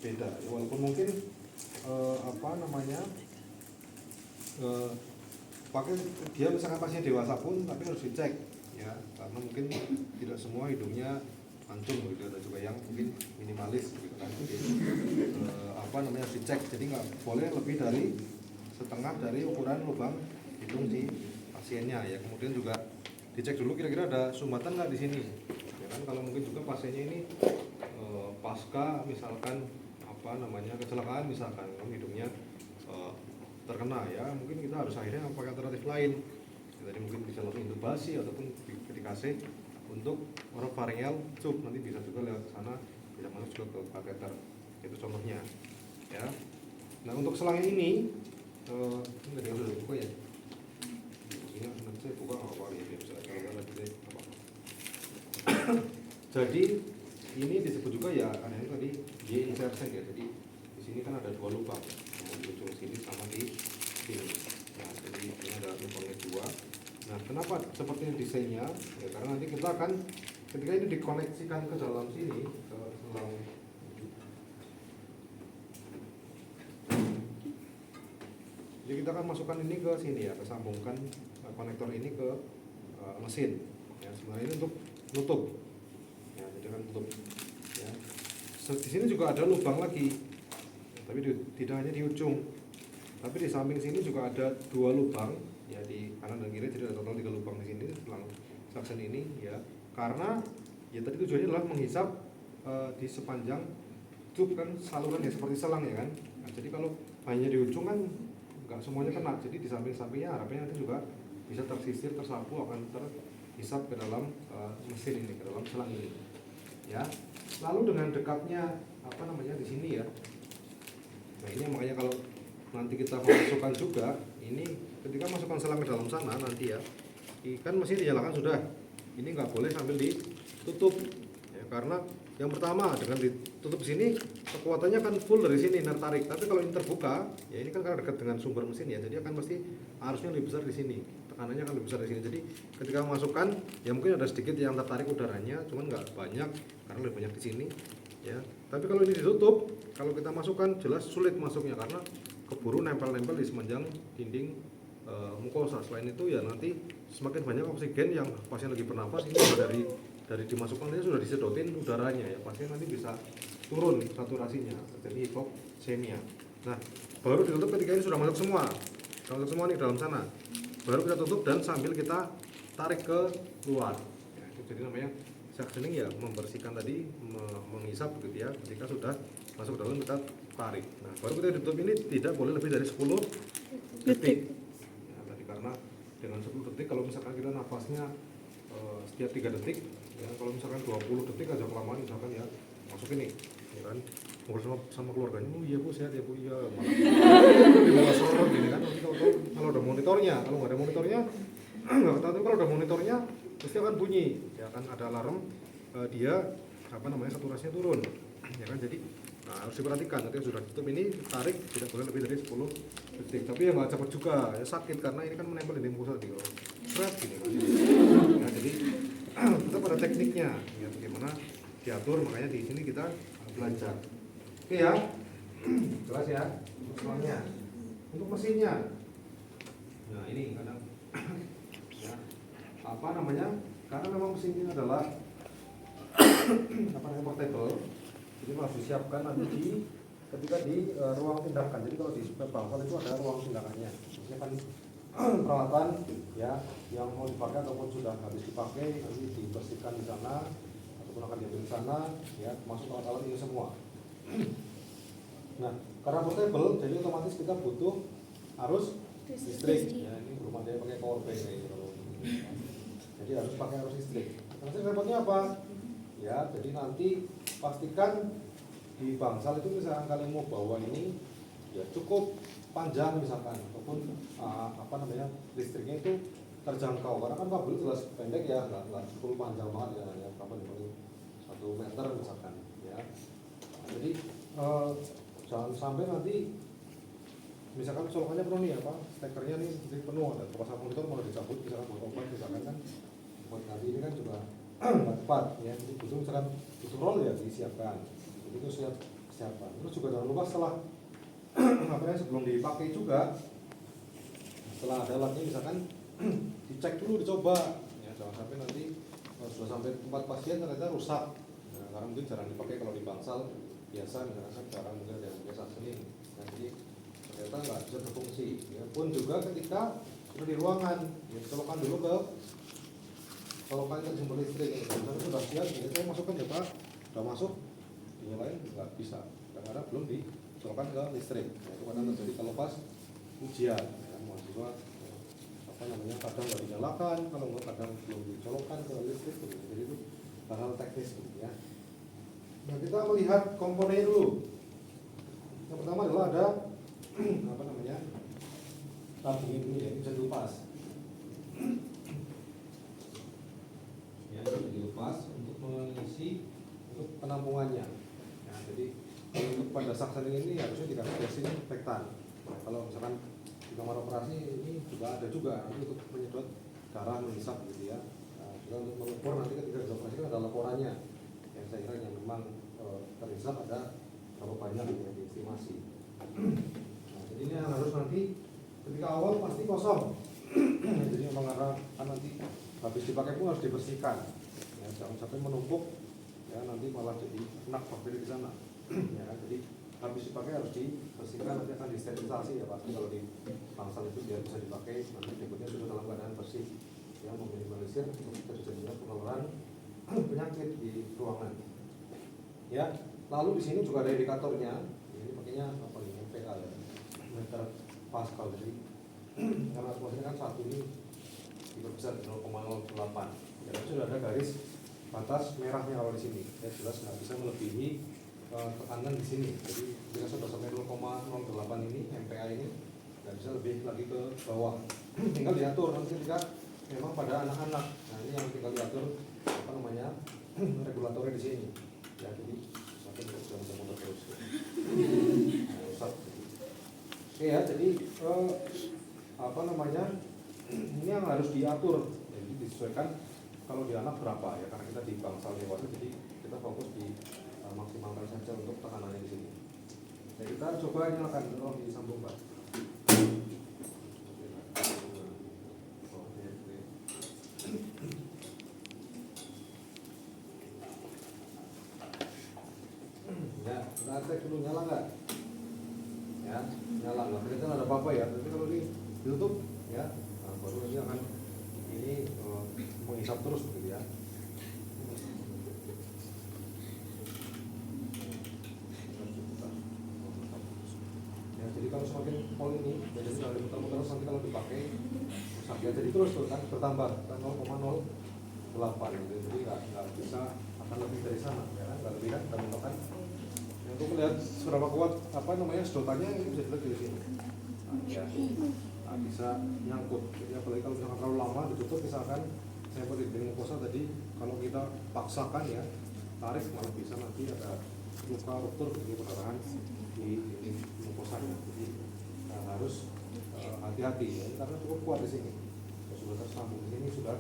beda. Walaupun mungkin pakai dia misalkan pasien dewasa pun, tapi harus dicek ya, karena mungkin tidak semua hidungnya mancung gitu, ada juga yang mungkin minimalis gitu kan. Jadi harus dicek. Jadi nggak boleh lebih dari setengah dari ukuran lubang hidung si pasiennya ya. Kemudian juga dicek dulu kira-kira ada sumbatan nggak di sini ya kan. Kalau mungkin juga pasiennya ini pasca misalkan kecelakaan misalkan hidungnya terkena ya, mungkin kita harus akhirnya pakai alternatif lain. Jadi mungkin bisa langsung intubasi ataupun dikasih untuk oropharyngeal tube, nanti bisa juga lewat sana, bisa masuk juga ke kateter. Itu contohnya ya. Nah untuk selang ini enggak dia udah buka ya. Ini nanti saya buka apa ya, bisa jadi ini disebut juga ya, ada yang tadi Y-insertion ya. Jadi di sini kan ada dua lubang, di ujung sini sama di sini. Nah, jadi ini ada lubangnya dua. Nah, kenapa seperti ini desainnya? Ya, karena nanti kita akan ketika ini dikoneksikan ke dalam sini, ke selang. Jadi kita akan masukkan ini ke sini ya, kesambungkan konektor ini ke mesin. Ya, sebenarnya ini untuk nutup. Ya, jadi kan tutup. Ya. Di sini juga ada lubang lagi, tapi tidak hanya di ujung, tapi di samping sini juga ada dua lubang ya, di kanan dan kiri. Jadi ada total 3 lubang di sini selang suction ini ya, karena ya tadi tujuannya adalah menghisap di sepanjang tube kan, saluran ya seperti selang ya kan. Nah, jadi kalau hanya di ujung kan nggak semuanya kena, jadi di samping-sampingnya harapannya nanti juga bisa tersisir, tersapu, akan terhisap ke dalam mesin ini, ke dalam selang ini ya. Lalu dengan dekatnya di sini ya. Nah ini makanya kalau nanti kita memasukkan juga ini, ketika masukkan selang ke dalam sana nanti ya, kan mesin dinyalakan sudah, ini nggak boleh sambil ditutup ya, karena yang pertama dengan ditutup sini kekuatannya kan full dari sini tarik, tapi kalau ini terbuka ya, ini kan karena dekat dengan sumber mesin ya, jadi akan pasti arusnya lebih besar di sini, tekanannya kan lebih besar di sini. Jadi ketika memasukkan ya mungkin ada sedikit yang tertarik udaranya, cuman nggak banyak karena lebih banyak di sini ya. Tapi kalau ini ditutup, kalau kita masukkan jelas sulit masuknya karena keburu nempel-nempel di semenjang dinding mukosa. Selain itu ya nanti semakin banyak oksigen yang pasien lagi bernafas, ini dari dimasukkan ini sudah disedotin udaranya ya, pasien nanti bisa turun saturasinya, jadi hipoksemia. Nah baru ditutup ketika ini sudah masuk semua nih dalam sana, baru kita tutup dan sambil kita tarik ke luar ya, itu jadi namanya suctioning ya, membersihkan tadi, menghisap begitu ya. Ketika sudah masuk dalam kita tarik. Nah baru kita tutup, ini tidak boleh lebih dari 10 detik ya, tadi karena dengan 10 detik kalau misalkan kita nafasnya setiap 3 detik ya, kalau misalkan 20 detik aja kelamaan misalkan ya, masuk ini ya kan, ngobrol sama keluarganya, oh iya bu sehat ya bu, iya malah di bawah sorot gini kan. Nanti kalau ada monitornya, kalau nggak ada monitornya nggak tahu, kalau ada monitornya pasti akan bunyi ya kan, ada alarm dia saturasinya turun ya kan. Jadi harus diperhatikan, nanti sudah tutup ini tarik tidak boleh lebih dari 10 detik. Tapi ya nggak cepat juga ya, sakit karena ini kan menempel di mukosa di seret gini kan ya. Jadi tetap ada tekniknya ya, bagaimana diatur, makanya di sini kita belajar. Oke ya, jelas ya soalnya. Untuk mesinnya, nah ini kadang ya, karena memang mesin ini adalah portable, jadi harus disiapkan nanti ketika di ruang tindakan. Jadi kalau di bangkal itu ada ruang tindakannya, maksudnya kan peralatan ya yang mau dipakai ataupun sudah habis dipakai nanti dibersihkan di sana ataupun akan diambil di sana ya, masuk alat-alat ini semua. Nah karena portable jadi otomatis kita butuh arus listrik ya, ini belum ada yang pakai power bank ini kalau jadi harus pakai arus listrik. Nanti repotnya apa ya, jadi nanti pastikan di bangsal itu misalkan kalian mau bawa ini ya cukup panjang misalkan, ataupun listriknya itu terjangkau, karena kan kabel jelas pendek ya, nggak cukup panjang banget ya, kabel paling 1 meter misalkan ya. Jadi jangan sampai nanti misalkan colokannya penuh nih stekernya nih penuh, ada pasang monitor malah dicabut misalkan buat obat misalkan kan, buat nanti ini kan juga nggak tepat ya. Jadi butuh misalkan butuh roll ya disiapkan, jadi itu kesehatan. Terus juga jangan lupa setelah sebelum dipakai juga, setelah ada alatnya misalkan dicek dulu, dicoba ya, jangan sampai nanti sudah sampai tempat pasien ternyata rusak. Nah, karena mungkin jarang dipakai kalau di bangsal biasa, misalkan jarang mungkin ada yang pakai saseling, jadi ternyata nggak bisa berfungsi. Ya, pun juga ketika sudah di ruangan, ya, colokan dulu ke colokan ke sumber listrik. Ya, misalnya sudah siap, ya, saya masukkan ya Pak, sudah masuk, dinyalain nggak bisa, karena belum dicolokan ke listrik. Ya, itu kadang terjadi kalau pas ujian, ya, mahasiswa kadang nggak dinyalakan, kalau nggak kadang belum dicolokkan ke listrik, jadi itu hal-hal teknis gitu ya. Nah, kita melihat komponennya dulu. Yang pertama adalah ada tabung ini ya, bisa dilepas. Ya, bisa dilepas untuk mengisi untuk penampungannya. Ya, jadi kalau untuk pada saksening ini harusnya dikasih desinfektan. Nah, kalau misalkan di kamar operasi ini juga ada juga nanti untuk menyedot darah, menghisap gitu ya. Nah, juga untuk mengukur nanti ketika dioperasikan ada laporannya yang saya kira yang memang terhisap ada berapa banyak yang diestimasi. Nah, jadi ini yang harus nanti ketika awal pasti kosong. Jadi memang karena nanti habis dipakai pun harus dibersihkan. Ya, jangan sampai menumpuk ya, nanti malah jadi enak bakteri di sana. Ya, jadi habis dipakai harus dibersihkan, nanti akan disterilisasi ya pasti kalau di bangsal itu biar bisa dipakai nanti berikutnya sudah dalam keadaan bersih, yang meminimalisir untuk terjadinya penularan penyakit di ruangan. Ya, lalu di sini juga ada indikatornya. Ini pakainya apa nih? MPa ya, meter Pascal. Jadi karena atmosfernya kan satu ini diperbesar 0,08. Ya, sudah ada garis batas merahnya kalau di sini. Ya, jelas nggak bisa melebihi tekanan di sini. Jadi jika sudah sampai 0,08 ini MPa ini nggak bisa lebih lagi ke bawah. Tinggal diatur nanti ketika memang pada anak-anak. Nah, ini yang tinggal diatur regulatornya di sini. Ya, jadi sampai sudah bisa muter terus. Rusak. Oke ya, jadi ini yang harus diatur. Jadi disesuaikan kalau di anak berapa ya, karena kita di bangsal dewasa, jadi kita fokus di maksimalkan saja untuk tekanannya di sini. Jadi kita coba nyalakan, tolong disambung Pak. Ya, kita cek dulu nyala nggak? Ya, nyala nggak? Berarti ada apa-apa ya. Tapi kalau di YouTube ya, nah, baru ini akan menghisap terus begitu ya. Ya, jadi kalau semakin pol ini, jadi kalau diputar-putar nanti kalau dipakai rusak ya. Jadi terus tuh kan bertambah 0,08 gitu. Jadi nggak bisa akan lebih dari sana ya kan? Nggak lebih kan? Kita menentukan. Untuk melihat seberapa kuat sedotannya ini bisa dilihat di sini. Nah, ya. Nah, bisa nyangkut. Jadi apalagi kalau misalkan terlalu lama ditutup, misalkan saya seperti di mukosa tadi, kalau kita paksakan ya tarik malah bisa nanti ada luka ruptur di perdarahan di mukosanya. Jadi harus hati-hati ya, karena cukup kuat di sini. Kalau sudah tersambung di sini sudah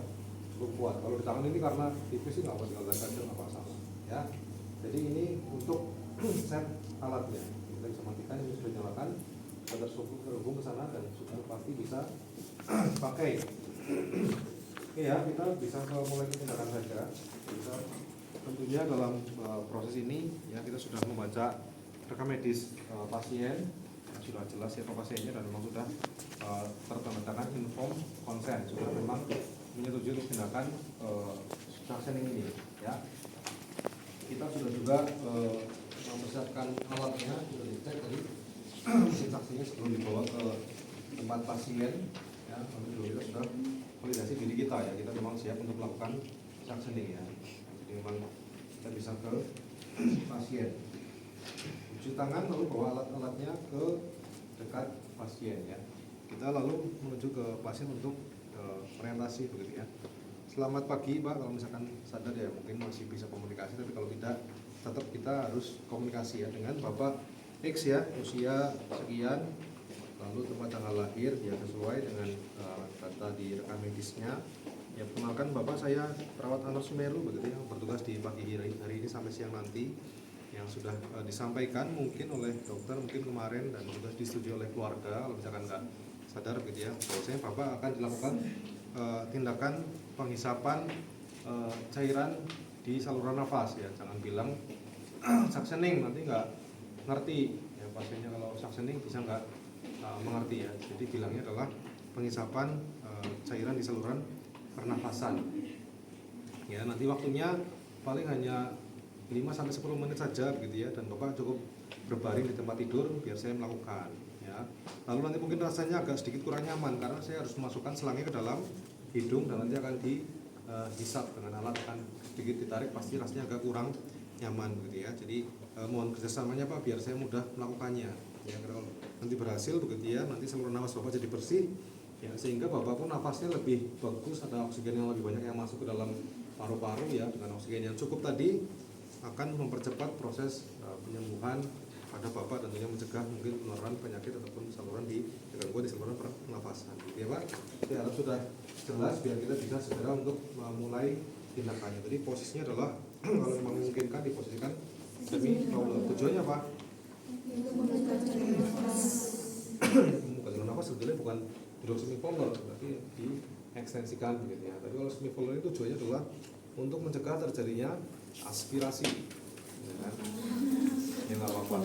cukup kuat. Kalau di tangan ini karena tipis sih nggak apa, tinggal saja nggak pasang ya. Jadi ini untuk set alatnya, kita bisa matikan, ini sudah nyalakan, kita terhubung ke sana dan sudah pasti bisa pakai. Oke ya, kita bisa mulai ke tindakan saja. Kita tentunya dalam proses ini ya, kita sudah membaca rekam medis pasien, sudah jelas siapa pasiennya dan memang sudah tertanda inform konsen, sudah memang menyetujui untuk tindakan saksening ini ya. Kita sudah juga mempersiapkan alatnya, sudah dicek tadi mesin saksinya sebelum dibawa ke tempat pasien ya. Nanti dulu kita sudah validasi diri kita ya, kita memang siap untuk melakukan saksening ya. Jadi memang kita bisa ke pasien, cuci tangan, lalu bawa alat-alatnya ke dekat pasien ya. Kita lalu menuju ke pasien untuk orientasi begitu ya. Selamat pagi Pak, kalau misalkan sadar ya mungkin masih bisa komunikasi, tapi kalau tidak tetap kita harus komunikasi ya dengan Bapak X ya, usia sekian, lalu tempat tanggal lahir ya sesuai dengan data di rekam medisnya. Ya, perkenalkan Bapak, saya perawat Anwar Sumeru begitu ya, bertugas di pagi hari ini sampai siang nanti. Ya, yang sudah disampaikan mungkin oleh dokter mungkin kemarin dan juga disetujui oleh keluarga. Kalau misalkan nggak sadar gitu ya, bahwasanya Bapak akan dilakukan tindakan penghisapan cairan di saluran nafas ya. Jangan bilang suctioning, nanti nggak ngerti ya, pasiennya kalau suctioning bisa nggak mengerti ya. Jadi bilangnya adalah penghisapan cairan di saluran pernafasan ya. Nanti waktunya paling hanya 5-10 menit saja gitu ya, dan Bapak cukup berbaring di tempat tidur biar saya melakukan ya. Lalu nanti mungkin rasanya agak sedikit kurang nyaman karena saya harus memasukkan selangnya ke dalam hidung dan nanti akan dihisap dengan alat, akan sedikit ditarik, pasti rasanya agak kurang nyaman gitu ya. Jadi mohon kerjasamanya Pak biar saya mudah melakukannya ya. Kalau nanti berhasil begitu ya, nanti saluran nafas Bapak jadi bersih ya, sehingga Bapak pun nafasnya lebih bagus, ada oksigen yang lebih banyak yang masuk ke dalam paru-paru ya. Dengan oksigen yang cukup tadi akan mempercepat proses penyembuhan pada Bapak, tentunya mencegah mungkin penularan penyakit ataupun saluran di gangguan di saluran pernafasan gitu ya Pak. Saya harap sudah jelas biar kita bisa segera untuk memulai tindakannya. Jadi posisinya adalah kalau memang memungkinkan diposisikan semi crawler. Tujuannya apa? Membuka saluran nafas sebetulnya bukan duduk semi crawler, tapi diekstensikan gitu ya. Tapi kalau semi crawler itu tujuannya adalah untuk mencegah terjadinya aspirasi ya kan? Ya nggak apa-apa,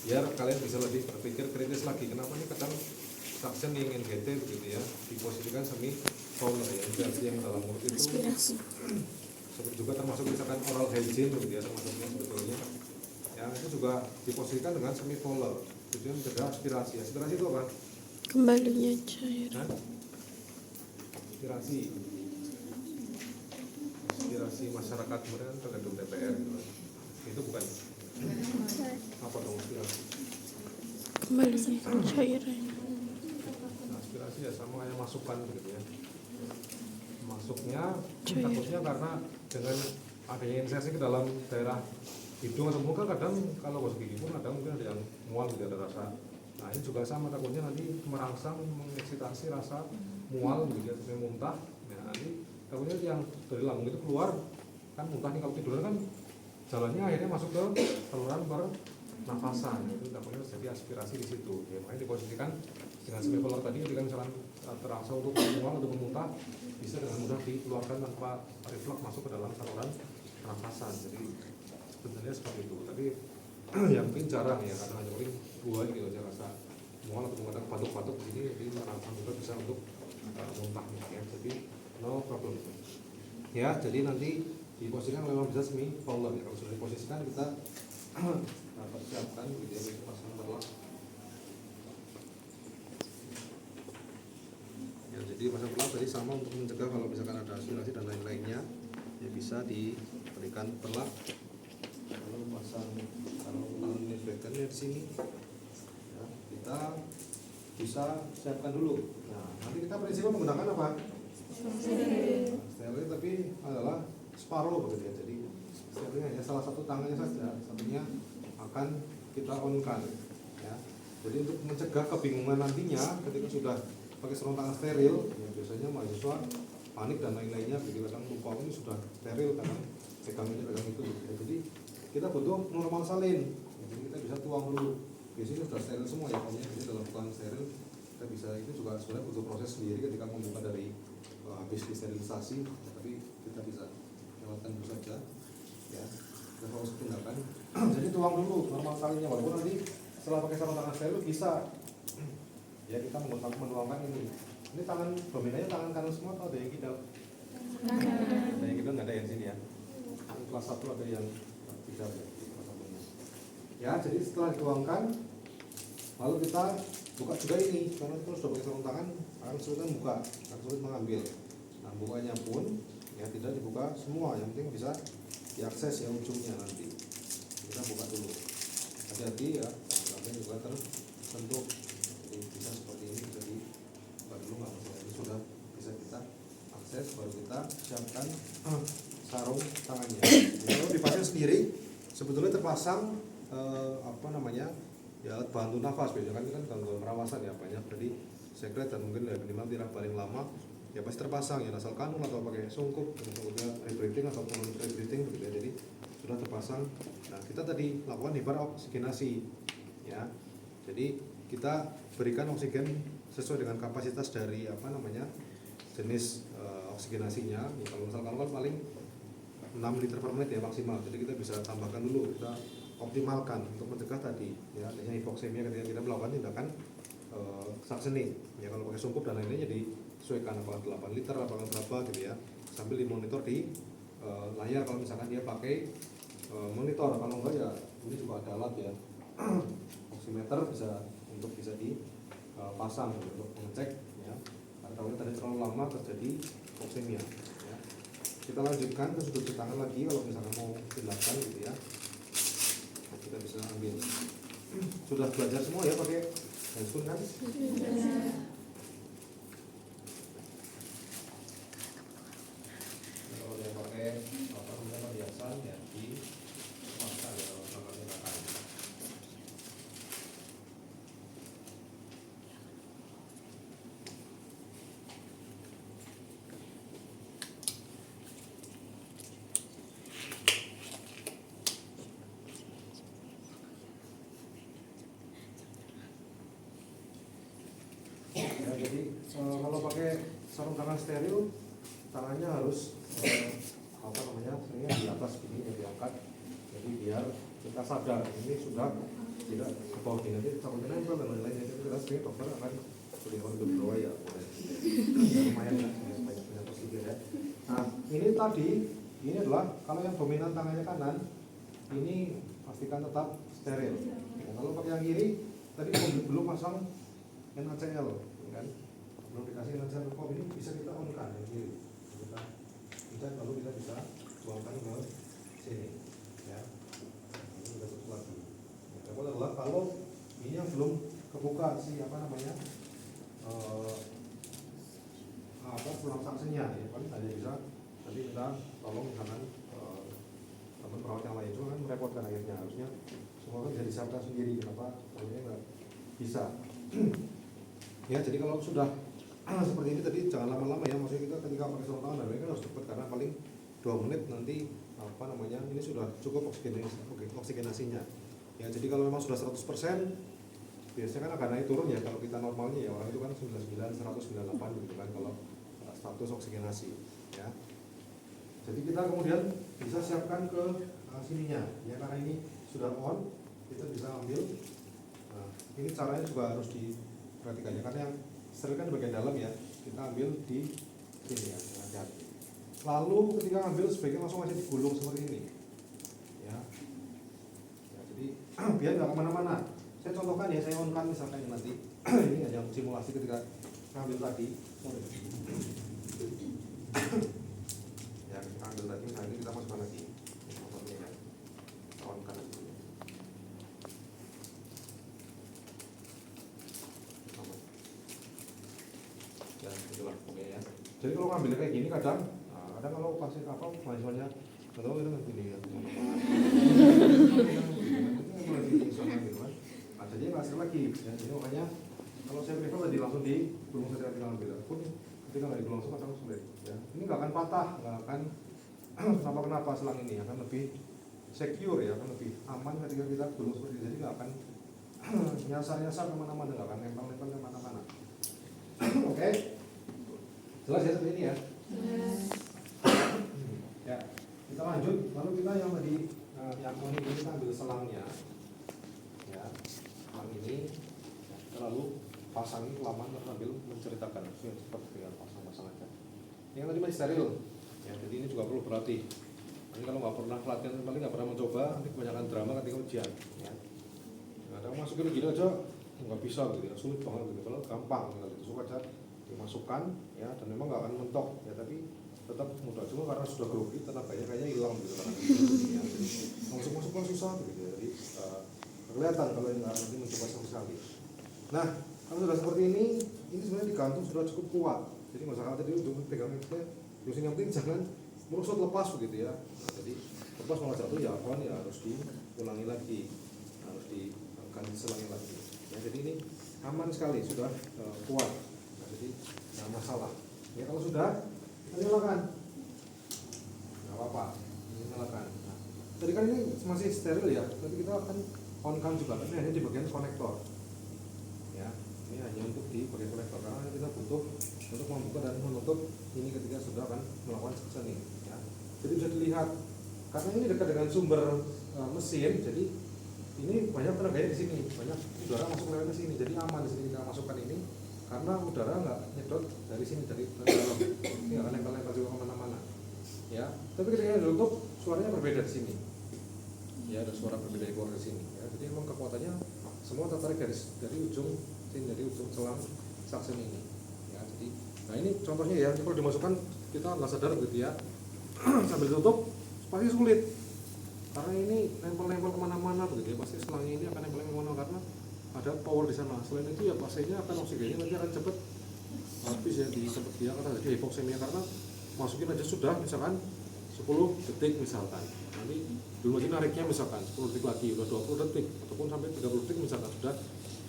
biar kalian bisa lebih berpikir kritis lagi. Kenapa nih kadang suctioning NGT begitu ya diposisikan semi crawler ya, versi yang dalam mulut itu seperti juga termasuk misalkan oral hygiene begitu ya, termasuknya sebetulnya ya, itu juga diposisikan dengan semi crawler tujuan mencegah aspirasi. Aspirasi itu apa? Kembalinya cairan. Aspirasi masyarakat kemudian tergantung DPR gitu. Itu bukan apa dong aspirasi? Kembalinya cairan. Aspirasi ya sama kayak masukan begitu ya. Masuknya takutnya karena dengan adanya insersi ke dalam daerah hidung atau mulut, kadang kalau gosok gigi pun kadang mungkin ada yang mual gitu, ada rasa. Nah ini juga sama, takutnya nanti merangsang mengeksitasi rasa mual gitu ya, sampai muntah. Nah nanti takutnya yang dari lambung itu keluar kan muntah nih, kalau tiduran kan jalannya akhirnya masuk ke saluran pernafasan, itu takutnya terjadi aspirasi di situ ya. Makanya diposisikan dengan semi crawler tadi, ketika misalkan terangsang untuk mual atau muntah bisa dengan mudah dikeluarkan tanpa refleks masuk ke dalam saluran pernafasan. Jadi sebenarnya seperti itu, tapi yang mungkin jarang ya, karena hanya paling dua gitu aja rasa mual atau kadang batuk-batuk di sini, jadi merangsang juga bisa untuk muntah ya. Jadi no problem ya. Jadi nanti diposisikan memang bisa semi crawler ya. Kalau sudah diposisikan kita persiapkan gitu ya, itu pasang berlak ya. Jadi pasang berlak tadi sama untuk mencegah kalau misalkan ada aspirasi dan lain-lainnya ya, bisa diberikan perlak. Kalau pasang, kalau tangan backnya di sini ya, kita bisa siapkan dulu. Nah nanti kita prinsipnya menggunakan apa? Steril, tapi adalah separuh begitu ya. Jadi sterilnya hanya salah satu tangannya saja, satunya akan kita on-kan ya. Jadi untuk mencegah kebingungan nantinya ketika sudah pakai sarung tangan steril ya, biasanya mahasiswa panik dan lain-lainnya begitu, kadang lupa ini sudah steril karena pegang ini pegang itu gitu ya. Jadi kita butuh normal salin, jadi kita bisa tuang dulu. Biasanya sudah steril semua ya, pokoknya ini dalam tuang steril kita bisa. Itu juga sebenarnya butuh proses sendiri ketika membuka dari habis disterilisasi, tapi kita bisa lewatkan dulu saja ya. Kita proses tindakan jadi tuang dulu normal salinnya, walaupun nanti setelah pakai sarung tangan steril bisa ya kita menuangkan ini tangan dominannya tangan kanan semua atau ada yang kidal? Ada yang kidal, nggak ada yang sini ya. Kelas 1 ada yang kidal ya. Jadi setelah dituangkan lalu kita buka juga ini, karena kita sudah pakai sarung tangan akan sulit buka, akan sulit mengambil. Nah bukanya pun ya tidak dibuka semua, yang penting bisa diakses ya ujungnya. Nanti kita buka dulu, hati-hati ya tangan juga tersentuh. Jadi bisa seperti ini, bisa dibuka dulu, nggak masalah. Ini sudah bisa kita akses, baru kita siapkan sarung tangannya. Kalau dipasang sendiri sebetulnya terpasang apa namanya ya, alat bantu nafas biasanya kan gangguan pernafasan ya banyak, jadi sekret dan mungkin ya minimal tirah paling lama ya pasti terpasang ya, nasal kanul atau pakai sungkup, sungkupnya rebreathing ataupun non rebreathing begitu ya. Jadi sudah terpasang. Nah, kita tadi lakukan hiperoksigenasi, ya. Jadi kita berikan oksigen sesuai dengan kapasitas dari jenis oksigenasinya. Ya, kalau misalkan kan paling 6 liter per menit ya maksimal. Jadi kita bisa tambahkan dulu, kita optimalkan untuk mencegah tadi ya adanya hipoksemia ketika kita melakukan tindakan suctioning. Ya kalau pakai sungkup dan lain-lain jadi sesuaikan apakah 8 liter apakah berapa gitu ya, sambil dimonitor di layar kalau misalkan dia pakai monitor. Kalau enggak ya ini juga ada alat ya oximeter bisa dipasang untuk mengecek ya kalau tadi terlalu lama terjadi hipoksemia ya. Kita lanjutkan ke sudut tangan lagi kalau misalkan mau tindakan gitu ya, kita bisa ambil. Sudah belajar semua ya pakai handphone kan? Kalau yang pakai perhiasan ya di mata ya kalau melakukan tindakan. Ya, jadi kalau pakai sarung tangan steril, tangannya harus seringnya di atas gini ya, diangkat. Jadi biar kita sadar ini sudah tidak ke bawah gini, nanti sarung tangan nempel dan lain-lain. Jadi kita sering dokter akan berikan ke bawah ya, lumayan ya, banyak prosedur ya. Nah ini tadi, ini adalah kalau yang dominan tangannya kanan, ini pastikan tetap steril. Ya, kalau pakai yang kiri, tadi belum pasang NaCl kan, belum dikasih NaCl kok ini bisa kita on kan yang kiri, kita pencet lalu kita bisa tuangkan ke sini ya. Ini kita tutup lagi. Yang kedua adalah kalau ini yang belum kebuka tulang saksinya ya, paling hanya bisa nanti kita tolong misalkan teman perawat yang lain, cuma kan merepotkan akhirnya, harusnya semua kan bisa disiapkan sendiri, kenapa akhirnya nggak bisa. Ya jadi kalau sudah seperti ini tadi jangan lama-lama ya, maksudnya kita ketika pakai sarung tangan dan lain kan harus cepat karena paling 2 menit nanti ini sudah cukup oksigenasinya ya. Jadi kalau memang sudah 100% biasanya kan akan naik turun ya, kalau kita normalnya ya orang itu kan 99, 100, 98 gitu kan kalau status oksigenasi ya. Jadi kita kemudian bisa siapkan ke sininya ya, karena ini sudah on kita bisa ambil. Nah, ini caranya juga harus diperhatikan ya, karena yang steril kan bagian dalam ya, kita ambil di sini ya, hati-hati. Lalu ketika ambil sebaiknya langsung aja digulung seperti ini ya, jadi biar nggak kemana-mana. Saya contohkan ya, saya on kan misalkan nanti ini hanya simulasi ketika ngambil tadi ya, kita ambil tadi, nah ini kita masukkan lagi motornya ya, kita on kan dulu. Ya itulah oke ya. Jadi kalau ngambil kayak gini kadang kalau pasien mahasiswanya nggak tahu itu gini ya, jadi nggak hasil lagi ya. Jadi makanya kalau saya prefer tadi langsung digulung saja ketika ngambil, pun ketika nggak digulung langsung akan sulit ya. Ini nggak akan patah, nggak akan kenapa selang ini akan lebih secure ya, akan lebih aman ketika kita gulung seperti ini. Jadi nggak akan nyasar kemana-mana, nggak akan nempel kemana-mana. Oke, jelas ya seperti ini ya. Ya, kita lanjut. Lalu kita yang tadi yang ini kita ambil selangnya ya, selang ini ya, kita lalu pasang ini kelamaan sambil menceritakan seperti dengan pasang aja. Yang tadi masih steril ya, jadi ini juga perlu berlatih. Nanti kalau nggak pernah pelatihan, paling nggak pernah mencoba, nanti kebanyakan drama ketika ujian ya. Kadang masukin gini aja nggak bisa gitu ya, sulit banget gitu. Kalau gampang tinggal ditusuk aja, dimasukkan ya, dan memang nggak akan mentok ya, tapi tetap mudah. Cuma karena sudah grogi, tenaganya kayaknya hilang gitu kan ya. Masuk kan susah gitu ya. Jadi kelihatan kalau nggak nanti mencoba sekali. Nah kalau sudah seperti ini sebenarnya digantung sudah cukup kuat. Jadi nggak usah khawatir untuk pegang itu. Yang penting jangan merosot lepas begitu ya. Nah, jadi lepas malah jatuh ya, on ya harus diulangi lagi, harus diganti selangnya lagi. Ya, jadi ini aman sekali, sudah kuat. Nah, jadi nggak masalah. Ya kalau sudah, nyalakan, nggak apa-apa, nyalakan. Nah, Tadi kan ini masih steril ya, tapi kita akan on kan juga, tapi hanya di bagian konektor. Ya, ini hanya untuk di bagian konektor karena kita butuh untuk membuka dan menutup ini ketika sudah akan melakukan suctioning. Ya, jadi bisa dilihat karena ini dekat dengan sumber mesin, jadi ini banyak tenaganya di sini, banyak udara masuk lewat ke sini, jadi aman di sini kita masukkan ini karena udara nggak nyedot dari sini dari dalam, ini nggak akan nempel-nempel juga kemana-mana. Ya, tapi ketika ditutup suaranya berbeda di sini. Ya, ada suara berbeda yang keluar dari sini. Ya, jadi memang kekuatannya semua tertarik dari ujung sini, dari ujung selang suction ini. Ya, jadi, nah ini contohnya ya, kalau dimasukkan kita nggak sadar gitu ya, sambil tutup pasti sulit. Karena ini nempel-nempel kemana-mana begitu ya, pasti selangnya ini akan nempel kemana-mana karena ada power di sana. Selain itu ya pastinya akan oksigennya nanti akan cepat habis ya, di sempat dia akan jadi hipoksemia karena masukin aja sudah misalkan 10 detik misalkan, nanti belum lagi nariknya misalkan 10 detik lagi udah 20 detik ataupun sampai 30 detik misalkan, sudah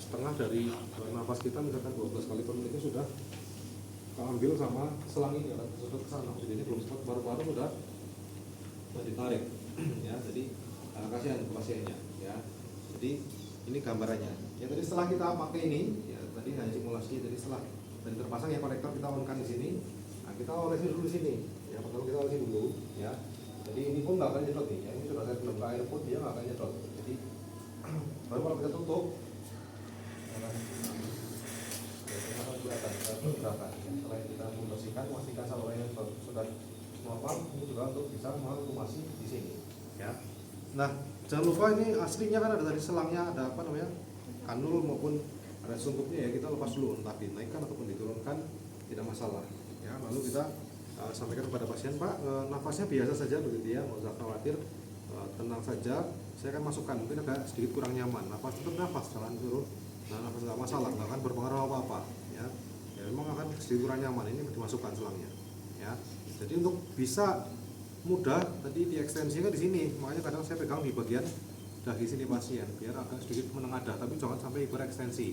setengah dari nafas kita misalkan 12 kali per menit sudah keambil sama selang ini kan, sudah ke sana, jadi ini belum sempat baru-baru sudah ditarik. Ya, jadi kasihan pasiennya ya. Jadi ini gambarannya ya, tadi setelah kita pakai ini ya, tadi hanya simulasi, jadi setelah dan terpasang ya konektor kita on-kan di sini. Nah, kita olesi dulu di sini ya, pertama kita olesi dulu ya, jadi ini pun nggak akan nyedot nih ya, ini sudah saya belum ke air pun dia nggak akan nyedot, jadi baru kalau kita tutup akan kelihatan pergerakan ya. Selain kita membersihkan, memastikan salurannya sudah normal, ini juga untuk bisa mengakumulasi di sini ya. Nah, jangan lupa ini aslinya kan ada tadi selangnya, ada apa namanya, kanul maupun ada sungkupnya ya, kita lepas dulu, entah dinaikkan ataupun diturunkan tidak masalah ya. Lalu kita sampaikan kepada pasien, Pak, nafasnya biasa saja begitu ya, nggak usah khawatir, tenang saja, saya akan masukkan, mungkin agak sedikit kurang nyaman, nafas tetap nafas, jangan turun, nah nafas nggak masalah, nggak akan berpengaruh apa-apa ya. Ya memang akan sedikit kurang nyaman, ini dimasukkan selangnya ya. Jadi untuk bisa mudah tadi di ekstensinya di sini, makanya kadang saya pegang di bagian dahi sini pasien biar agak sedikit menengadah, tapi jangan sampai hiperekstensi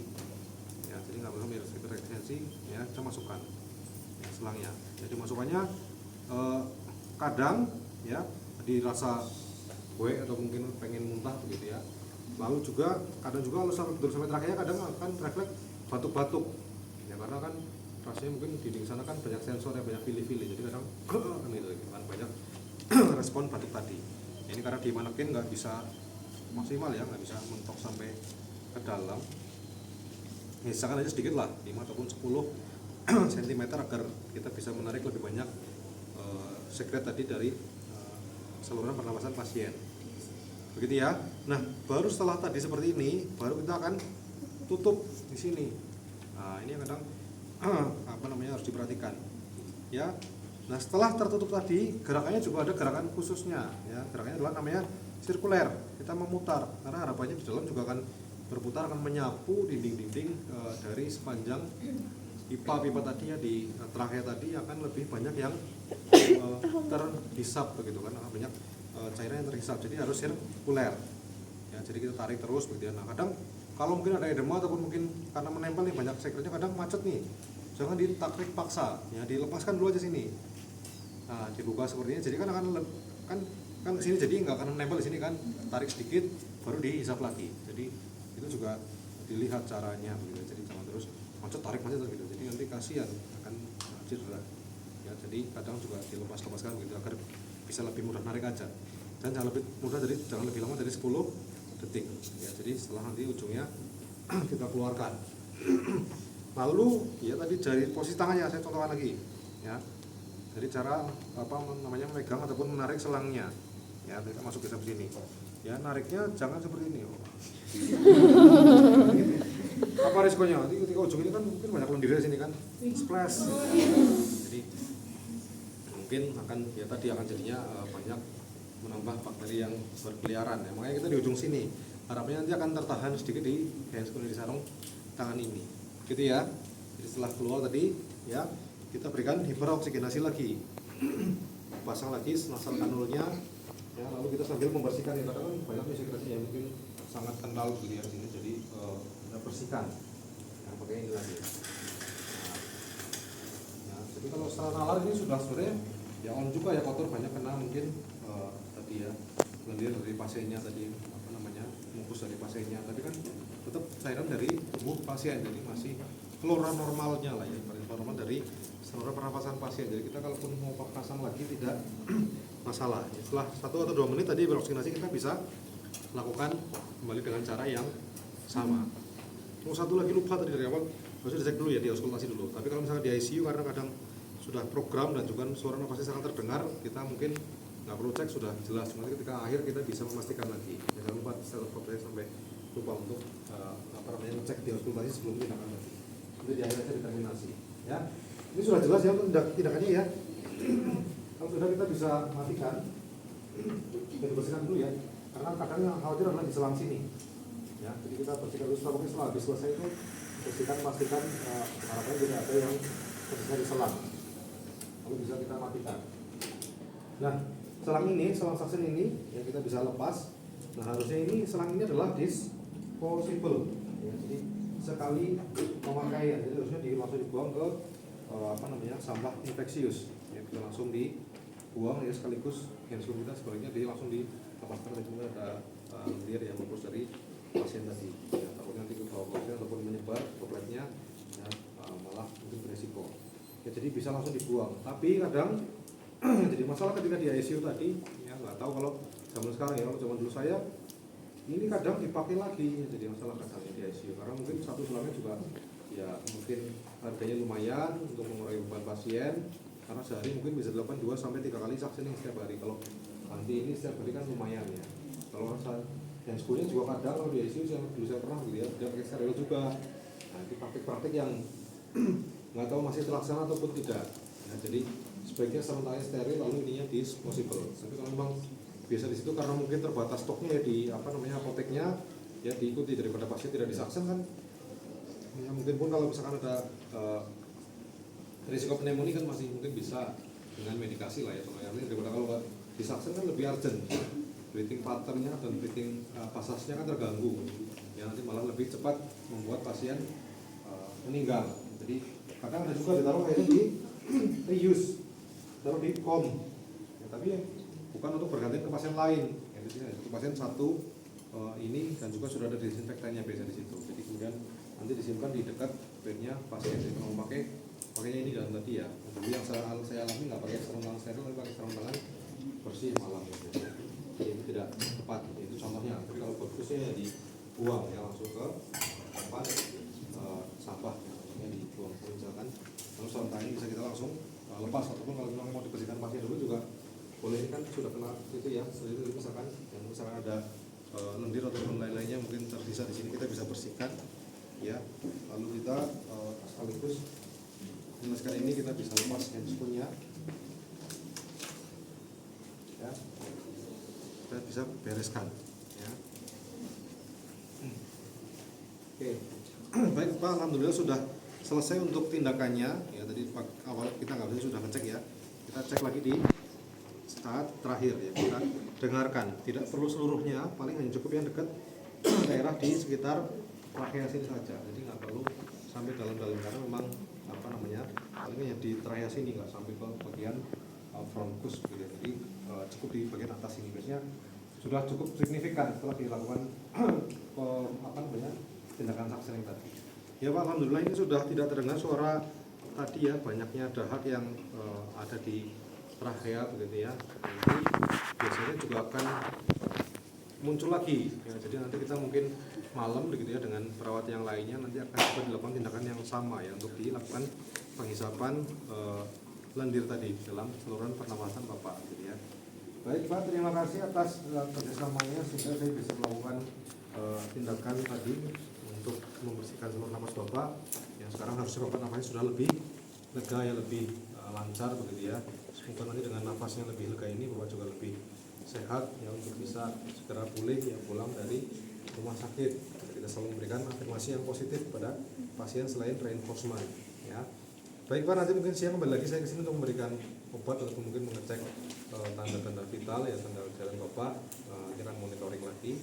ya, jadi nggak boleh hiperekstensi ya. Kita masukkan ya, selangnya, jadi masukannya kadang ya dirasa gue atau mungkin pengen muntah begitu ya. Lalu juga kadang juga kalau sampai terakhirnya kadang akan refleks batuk-batuk ya, karena kan rasanya mungkin di sana kan banyak sensor ya, banyak pilih-pilih, jadi kadang gitu kan banyak respon batuk tadi. Ini karena di manekin nggak bisa maksimal ya, nggak bisa mentok sampai ke dalam. Misalkan aja sedikit lah, 5 ataupun 10 cm agar kita bisa menarik lebih banyak sekret tadi dari saluran pernapasan pasien. Begitu ya. Nah, baru setelah tadi seperti ini, baru kita akan tutup di sini. Nah, ini yang kadang apa namanya harus diperhatikan ya. Nah, setelah tertutup tadi, gerakannya juga ada gerakan khususnya ya. Gerakannya adalah namanya sirkuler, kita memutar karena harapannya di dalam juga akan berputar, akan menyapu dinding-dinding dari sepanjang pipa-pipa tadi ya, di trachea tadi akan lebih banyak yang terhisap begitu kan, banyak cairan yang terhisap, jadi harus sirkuler ya. Jadi kita tarik terus begitu ya. Nah, kadang kalau mungkin ada edema ataupun mungkin karena menempel nih banyak sekretnya, kadang macet nih, jangan ditarik paksa ya, dilepaskan dulu aja sini. Nah, dibuka seperti ini, jadi kan akan kan sini, jadi nggak akan menempel di sini kan, tarik sedikit baru dihisap lagi. Jadi itu juga dilihat caranya begitu, jadi jangan terus macet tarik gitu, jadi nanti kasihan akan cedera ya. Jadi kadang juga dilepaskan begitu agar bisa lebih mudah narik aja, dan jangan lebih mudah, jadi jangan lebih lama dari 10 detik ya. Jadi setelah nanti ujungnya kita keluarkan. Lalu ya tadi dari posisi tangannya saya contohkan lagi ya, dari cara apa namanya memegang ataupun menarik selangnya ya. Kita masuk ke sini ya, nariknya jangan seperti ini apa risikonya nanti ketika ujung ini kan mungkin banyak lendir di sini kan, splash jadi mungkin akan ya tadi akan jadinya banyak menambah bakteri yang berkeliaran ya. Makanya kita di ujung sini harapannya nanti akan tertahan sedikit di di sarung tangan ini gitu ya. Jadi setelah keluar tadi ya, kita berikan hiperoksigenasi lagi pasang lagi nasal kanulnya ya, lalu kita sambil membersihkan ya, karena kan banyak sekresi yang mungkin sangat kental gitu ya sini, jadi kita bersihkan yang pakai ini lagi nah, ya, jadi kalau setelah nalar ini sudah sebenarnya ya on juga ya, kotor banyak kena mungkin tadi ya lendir dari pasiennya tadi, apa namanya, mukus dari pasiennya, tapi kan tetap cairan dari tubuh pasien, jadi masih flora normalnya lah ya, flora normal dari saluran pernapasan pasien. Jadi kita kalaupun mau pasang lagi tidak masalah. Setelah 1 atau 2 menit tadi beroksinasi kita bisa lakukan kembali dengan cara yang sama. Satu lagi lupa tadi dari awal, harus dicek dulu ya, di auskultasi dulu. Tapi kalau misalnya di ICU karena kadang sudah program dan juga suara nafasnya sangat terdengar, kita mungkin nggak perlu cek, sudah jelas. Cuma ketika akhir kita bisa memastikan lagi. Jangan lupa stetoskop, saya sampai lupa untuk ngecek di auskultasi sebelum tindakan lagi. Nanti di akhir aja determinasi. Ya, ini sudah jelas ya untuk tindakannya ya. Kalau sudah kita bisa matikan, kita bersihkan dulu ya. Karena kadang yang khawatir adalah di selang sini. Ya, jadi kita bersihkan dulu setelah habis selesai itu bersihkan, pastikan harapannya tidak ada yang tersisa di selang. Lalu bisa kita matikan. Nah, selang ini, selang suction ini yang kita bisa lepas. Nah, harusnya ini selang ini adalah disposable. Ya, jadi sekali pemakaian, jadi harusnya langsung dibuang ke sampah infeksius. Ya, kita langsung dibuang ya, sekaligus handphone kita sebaliknya langsung dilepaskan. Itu ada lendir yang lupus dari pasien tadi. Ya, takutnya nanti ke bawah pasien ataupun menyebar dropletnya, ya, malah mungkin beresiko. Ya, jadi bisa langsung dibuang. Tapi kadang jadi masalah ketika di ICU tadi, ya nggak tahu kalau zaman sekarang ya, kalau zaman dulu saya ini kadang dipakai lagi, ya, jadi masalah kadang di ICU karena mungkin satu selangnya juga ya mungkin harganya lumayan untuk mengurangi beban pasien, karena sehari mungkin bisa dilakukan 2 sampai 3 kali suctioning setiap hari. Kalau nanti ini setiap hari kan lumayan ya. Kalau yang sebenarnya juga kadang kalau di ICU yang dulu saya pernah lihat dia pakai steril juga. Nah, itu praktik-praktik yang nggak tahu masih terlaksana ataupun tidak. Ya, jadi sebaiknya sementara steril lalu ininya disposable. Tapi kalau memang biasa di situ karena mungkin terbatas stoknya ya di apoteknya, ya diikuti daripada pasien tidak disaksen kan. Ya, mungkin pun kalau misalkan ada risiko pneumonia kan masih mungkin bisa dengan medikasi lah ya, daripada kalau nggak disaksen kan lebih urgent. Breathing patternnya dan breathing pasasnya kan terganggu, ya nanti malah lebih cepat membuat pasien meninggal. Jadi kadang ada juga ditaruh akhirnya di reuse, taruh di kom, ya, tapi bukan untuk bergantian ke pasien lain. Ya, jadi satu pasien satu ini dan juga sudah ada disinfektannya biasa di situ. Jadi kemudian nanti disimpan di dekat bednya pasien. Jadi kalau mau pakainya ini dalam tadi ya. Jadi yang saya alami nggak pakai sarung tangan steril, tapi pakai sarung tangan bersih malam. Gitu. Jadi itu tidak tepat, itu contohnya. Tapi kalau bagusnya ya dibuang ya langsung ke tempat sampah, ya dibuang. Misalkan kalau sarung tangan ini bisa kita langsung lepas, ataupun kalau memang mau dibersihkan pasien dulu juga boleh. Ini kan sudah kena itu ya, itu misalkan yang misalkan ada lendir ataupun lain-lainnya mungkin tersisa di sini, kita bisa bersihkan ya. Lalu kita sekaligus jelaskan ini kita bisa lepas handscoon-nya ya, kita bisa bereskan ya. Oke. Baik Pak, alhamdulillah sudah selesai untuk tindakannya ya. Tadi awal kita nggak bisa sudah ngecek ya, kita cek lagi di saat terakhir ya, kita dengarkan, tidak perlu seluruhnya, paling hanya cukup yang dekat daerah di sekitar trachea sini saja. Jadi nggak perlu sampai dalam-dalam karena memang palingnya di trachea sini, nggak sampai ke bagian bronchus gitu. Jadi cukup di bagian atas ini, biasanya sudah cukup signifikan setelah dilakukan tindakan suctioning tadi. Ya Pak, alhamdulillah ini sudah tidak terdengar suara tadi ya, banyaknya dahak yang ada di trachea begitu ya. Nanti biasanya juga akan muncul lagi ya, jadi nanti kita mungkin malam begitu ya dengan perawat yang lainnya nanti akan coba dilakukan tindakan yang sama ya untuk dilakukan penghisapan lendir tadi dalam saluran pernapasan Bapak gitu ya. Baik Pak, terima kasih atas kerjasamanya sehingga saya bisa melakukan tindakan tadi untuk membersihkan saluran napas Bapak yang sekarang harusnya Bapak nafasnya sudah lebih lega ya, lebih lancar begitu ya. Semoga nanti dengan nafasnya lebih lega ini Bapak juga lebih sehat ya untuk bisa segera pulih ya pulang dari rumah sakit. Kita selalu memberikan afirmasi yang positif kepada pasien selain reinforcement ya. Baik Pak, nanti mungkin siang kembali lagi saya kesini untuk memberikan obat atau mungkin mengecek tanda-tanda vital ya, tanda jalan Bapak. Kita akan monitoring lagi.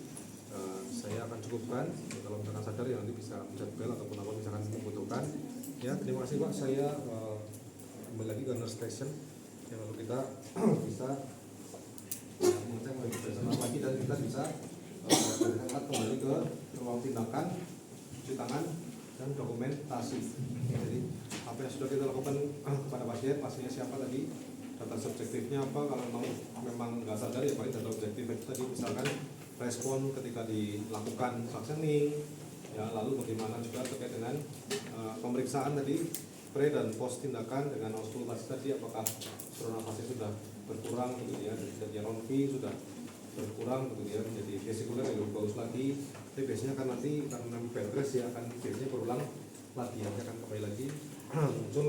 Saya akan cukupkan ya, kalau misalkan sadar ya nanti bisa mencet bel ataupun apa misalkan membutuhkan ya. Terima kasih Pak, saya kembali lagi ke nurse station ya, lalu kita bisa mengecek lebih bersama lagi dan kita bisa angkat kembali ke ruang tindakan, cuci tangan dan dokumentasi. Jadi apa yang sudah kita lakukan kepada pasien, pasiennya siapa tadi, data subjektifnya apa, kalau memang nggak sadar ya paling data objektif itu tadi, misalkan respon ketika dilakukan suctioning, ya, lalu bagaimana juga terkait dengan pemeriksaan tadi pre dan post tindakan dengan auskultasi tadi, apakah saluran nafasnya sudah berkurang begitu ya, jadi ronvi sudah berkurang begitu ya, menjadi vesikuler yang lebih bagus lagi. Tapi biasanya kan nanti karena bed rest ya akan biasanya berulang lagi, nanti akan kembali lagi muncul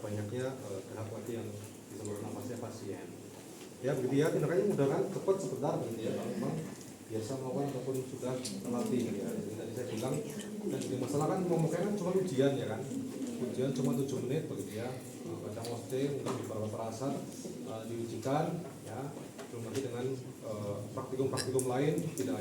banyaknya gerak lagi yang di saluran nafasnya pasien. Ya begitu ya, tindakannya mudah kan, cepat sebentar begitu ya, kalau memang biasa melakukan ataupun sudah terlatih ya. Jadi tadi saya bilang, dan juga masalah kan momoknya kan cuma ujian ya kan, ujian cuma 7 menit begitu ya, baca moste mungkin di beberapa perasaan diujikan ya, belum lagi dengan praktikum-praktikum lain tidak